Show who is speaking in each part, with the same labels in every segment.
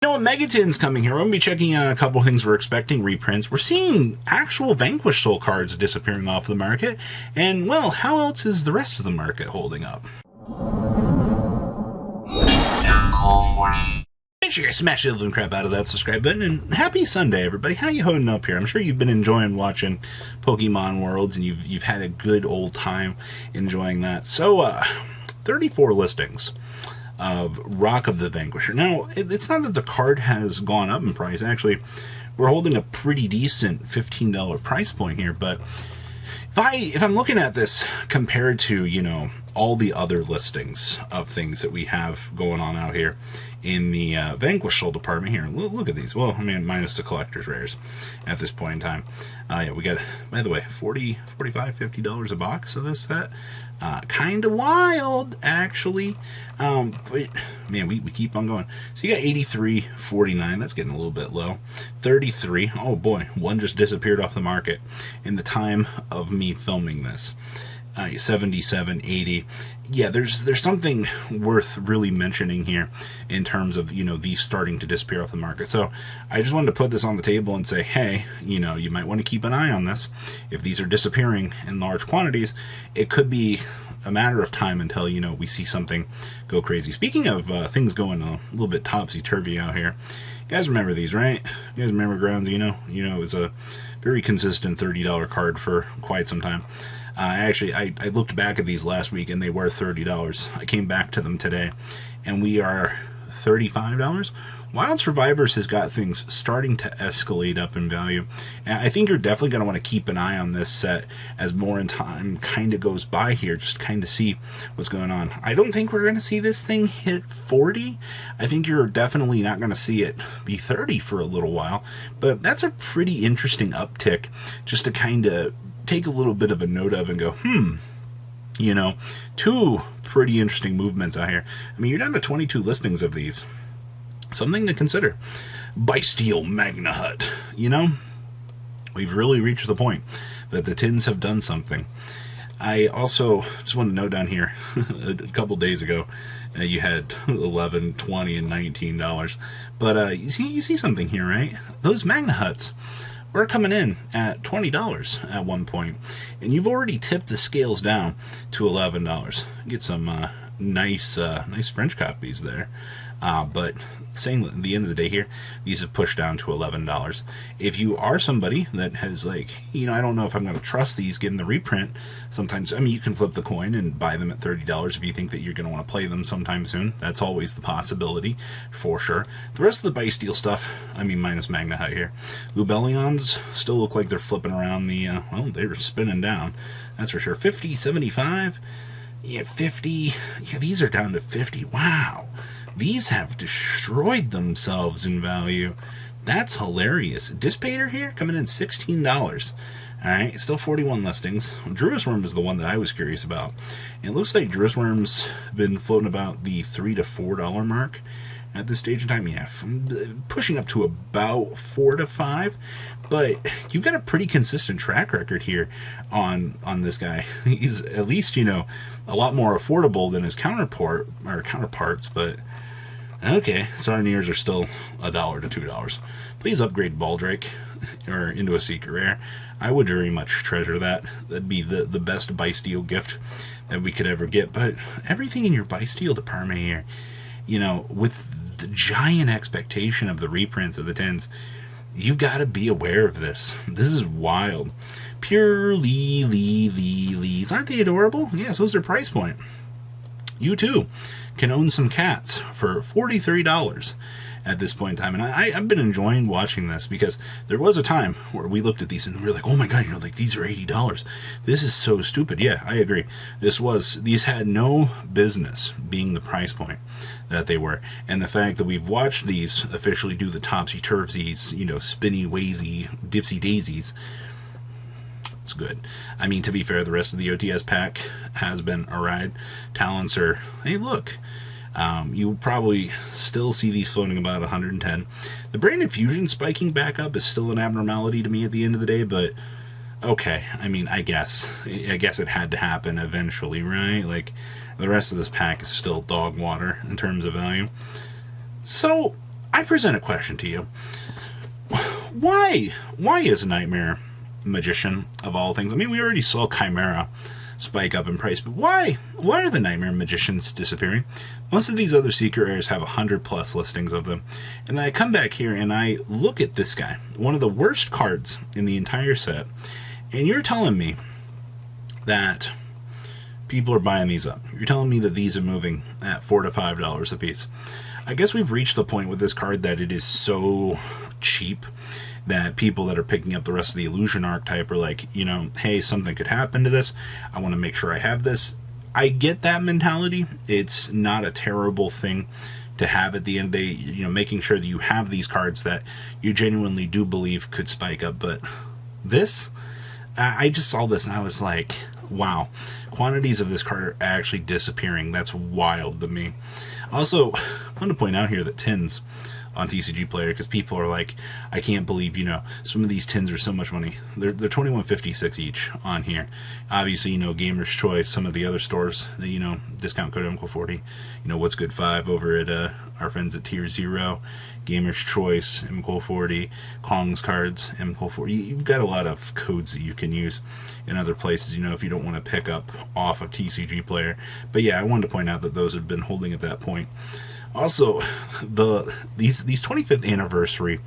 Speaker 1: You know, Megaton's coming here. We're going to be checking out a couple things we're expecting reprints. We're seeing actual Vanquish Soul cards disappearing off the market. And, well, how else is the rest of the market holding up? Make sure you guys smash the living crap out of that subscribe button. And happy Sunday, everybody. How you holding up here? I'm sure you've been enjoying watching Pokemon Worlds, and you've had a good old time enjoying that. So, 34 listings of Rock of the Vanquisher. Now, it's not that the card has gone up in price. Actually, we're holding a pretty decent $15 price point here. But if I'm looking at this compared to, you know, all the other listings of things that we have going on out here in the Vanquish Soul department here, look at these. Well, I mean, minus the collector's rares at this point in time. Yeah, we got, by the way, $40, $45, $50 a box of this set. Kind of wild, actually. But, man, we keep on going. So you got 83.49. That's getting a little bit low. 33. Oh, boy. One just disappeared off the market in the time of me filming this. 77.80. Yeah, there's something worth really mentioning here in terms of, you know, these starting to disappear off the market. So I just wanted to put this on the table and say, hey, you know, you might want to keep an eye on this. If these are disappearing in large quantities, it could be a matter of time until, you know, we see something go crazy. Speaking of things going a little bit topsy-turvy out here, you guys remember these, right? You guys remember Grounds, you know, it was a very consistent $30 card for quite some time. Actually, I looked back at these last week, and they were $30. I came back to them today, and we are $35. Wild Survivors has got things starting to escalate up in value, and I think you're definitely going to want to keep an eye on this set as more in time kind of goes by here, just kind of see what's going on. I don't think we're going to see this thing hit 40. I think you're definitely not going to see it be 30 for a little while, but that's a pretty interesting uptick just to kind of take a little bit of a note of and go, you know, two pretty interesting movements out here. I mean, you're down to 22 listings of these. Something to consider. Bysteel Magna Hut. You know, we've really reached the point that the tins have done something. I also just want to note down here, a couple days ago, you had $11, $20, and $19. But you see something here, right? Those Magna Huts we're coming in at $20 at one point, and you've already tipped the scales down to $11. Get some nice French copies there. But saying at the end of the day here, these have pushed down to $11. If you are somebody that has, like, you know, I don't know if I'm going to trust these getting the reprint. Sometimes, I mean, you can flip the coin and buy them at $30 if you think that you're going to want to play them sometime soon. That's always the possibility, for sure. The rest of the Bysteel stuff, I mean, minus Magna Hut here. Lubellions still look like they're flipping around the, well, they were spinning down. That's for sure. 50, 75, yeah, 50. Yeah, these are down to 50. Wow. These have destroyed themselves in value. That's hilarious. Dissipator here coming in $16. Alright, still 41 listings. Druis Worm is the one that I was curious about. It looks like Druis Worm's been floating about the $3 to $4 mark at this stage in time. Yeah, pushing up to about $4 to $5. But you've got a pretty consistent track record here on this guy. He's at least, you know, a lot more affordable than his counterparts, but okay, Sarniers are still $1 to $2. Please upgrade Baldrake or into a Secret Rare. I would very much treasure that. That'd be the best Bysteel gift that we could ever get. But everything in your Bysteel department here, you know, with the giant expectation of the reprints of the tins, you got to be aware of this. This is wild. Pure Lees. Aren't they adorable? Yeah, so is their price point. You too can own some cats for $43 at this point in time. And I've been enjoying watching this because there was a time where we looked at these and we were like, oh my god, you know, like these are $80. This is so stupid. Yeah, I agree. These had no business being the price point that they were. And the fact that we've watched these officially do the topsy-turvsies, you know, spinny, wazy, dipsy daisies, it's good. I mean, to be fair, the rest of the OTS pack has been a ride. Talents are, hey, look, you'll probably still see these floating about 110. The Branded Fusion spiking back up is still an abnormality to me at the end of the day, but okay, I mean, I guess it had to happen eventually, right? Like, the rest of this pack is still dog water in terms of value. So, I present a question to you. Why is Nightmare Magician, of all things? I mean, we already saw Chimera spike up in price, but why are the Nightmare Magicians disappearing? Most of these other secret rares have 100+ listings of them. And then I come back here and I look at this guy, one of the worst cards in the entire set, and you're telling me that people are buying these up. You're telling me that these are moving at $4 to $5 a piece. I guess we've reached the point with this card that it is so cheap that people that are picking up the rest of the illusion archetype are like, you know, hey, something could happen to this. I want to make sure I have this. I get that mentality. It's not a terrible thing to have at the end of the day, you know, making sure that you have these cards that you genuinely do believe could spike up. But this, I just saw this and I was like, wow, quantities of this card are actually disappearing. That's wild to me. Also, I want to point out here that tins on TCG Player, because people are like, I can't believe, you know, some of these tins are so much money. They're $21.56 each on here. Obviously, you know, Gamer's Choice, some of the other stores, you know, discount code MCO40, you know, What's Good 5 over at our friends at Tier 0, Gamer's Choice, MCO40, Kong's Cards, MCO40. You've got a lot of codes that you can use in other places, you know, if you don't want to pick up off of TCG Player. But yeah, I wanted to point out that those have been holding at that point. Also, these 25th anniversary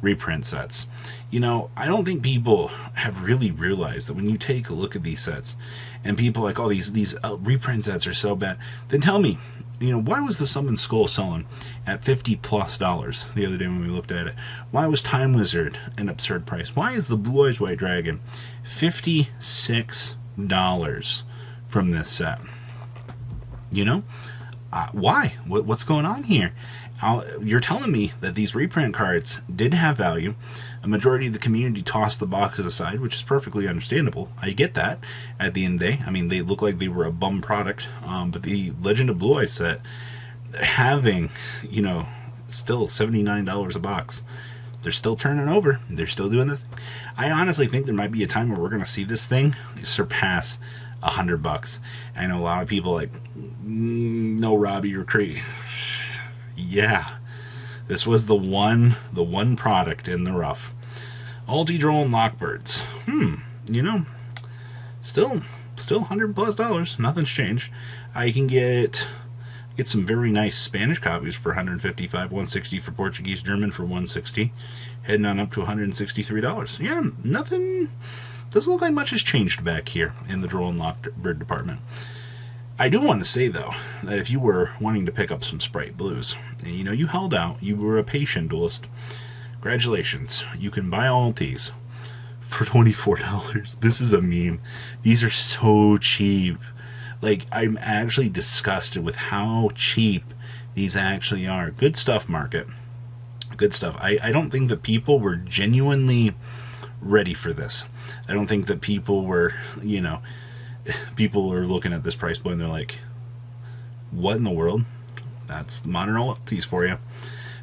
Speaker 1: reprint sets, you know, I don't think people have really realized that when you take a look at these sets and people are like, oh, these reprint sets are so bad, then tell me, you know, why was the Summon Skull selling at $50+ the other day when we looked at it? Why was Time Wizard an absurd price? Why is the Blue Eyes White Dragon $56 from this set? You know? Why? What's going on here? You're telling me that these reprint cards did have value. A majority of the community tossed the boxes aside, which is perfectly understandable. I get that at the end of the day. I mean, they look like they were a bum product, but the Legend of Blue Eyes set, having, you know, still $79 a box, they're still turning over. They're still doing their thing. I honestly think there might be a time where we're going to see this thing surpass $100. I know a lot of people like, no, Robbie, you're crazy. Yeah, this was the one product in the rough. Ulti-Droll and Lockbirds. You know, still $100+. Nothing's changed. I can get some very nice Spanish copies for $155, $160 for Portuguese, German for $160, heading on up to $163. Yeah, nothing. Doesn't look like much has changed back here in the Droll and Lockbird department. I do want to say, though, that if you were wanting to pick up some Sprite Blues, and you know, you held out, you were a patient duelist, congratulations. You can buy all these for $24. This is a meme. These are so cheap. Like, I'm actually disgusted with how cheap these actually are. Good stuff, market. Good stuff. I don't think that people were genuinely ready for this. I don't think that people were, you know, people were looking at this price point and they're like, what in the world? That's modern OTS for you.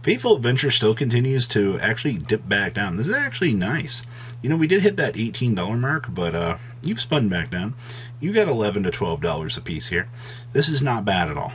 Speaker 1: Fateful Adventure still continues to actually dip back down. This is actually nice. You know, we did hit that $18 mark, but you've spun back down. You got $11 to $12 a piece here. This is not bad at all.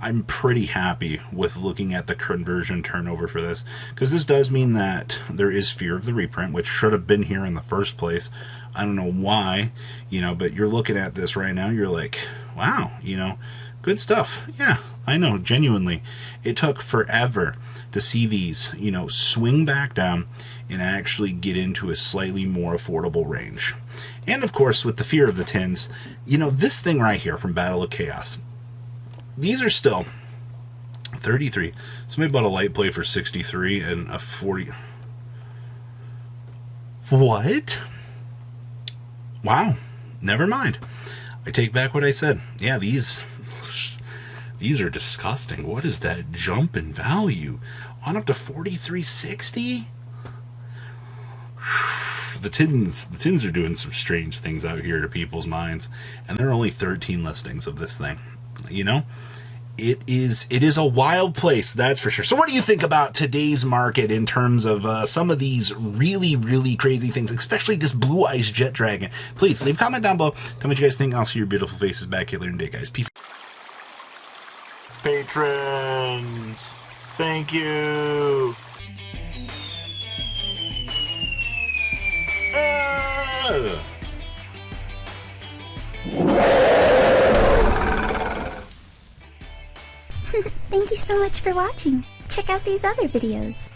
Speaker 1: I'm pretty happy with looking at the conversion turnover for this, because this does mean that there is fear of the reprint, which should have been here in the first place. I don't know why, you know, but you're looking at this right now, you're like, wow, you know, good stuff. Yeah, I know, genuinely. It took forever to see these, you know, swing back down and actually get into a slightly more affordable range. And of course, with the fear of the tins, you know, this thing right here from Battle of Chaos, these are still 33. Somebody bought a light play for 63 and a 40. What? Wow. Never mind. I take back what I said. Yeah, these are disgusting. What is that jump in value? On up to 43.60? The tins are doing some strange things out here to people's minds, and there are only 13 listings of this thing. You know, it is a wild place, that's for sure. So what do you think about today's market in terms of some of these really, really crazy things, especially this Blue Eyes Jet Dragon? Please leave a comment down below. Tell me what you guys think. I'll see your beautiful faces back here later today, guys. Peace. Patrons. Thank you.
Speaker 2: Thank you so much for watching. Check out these other videos.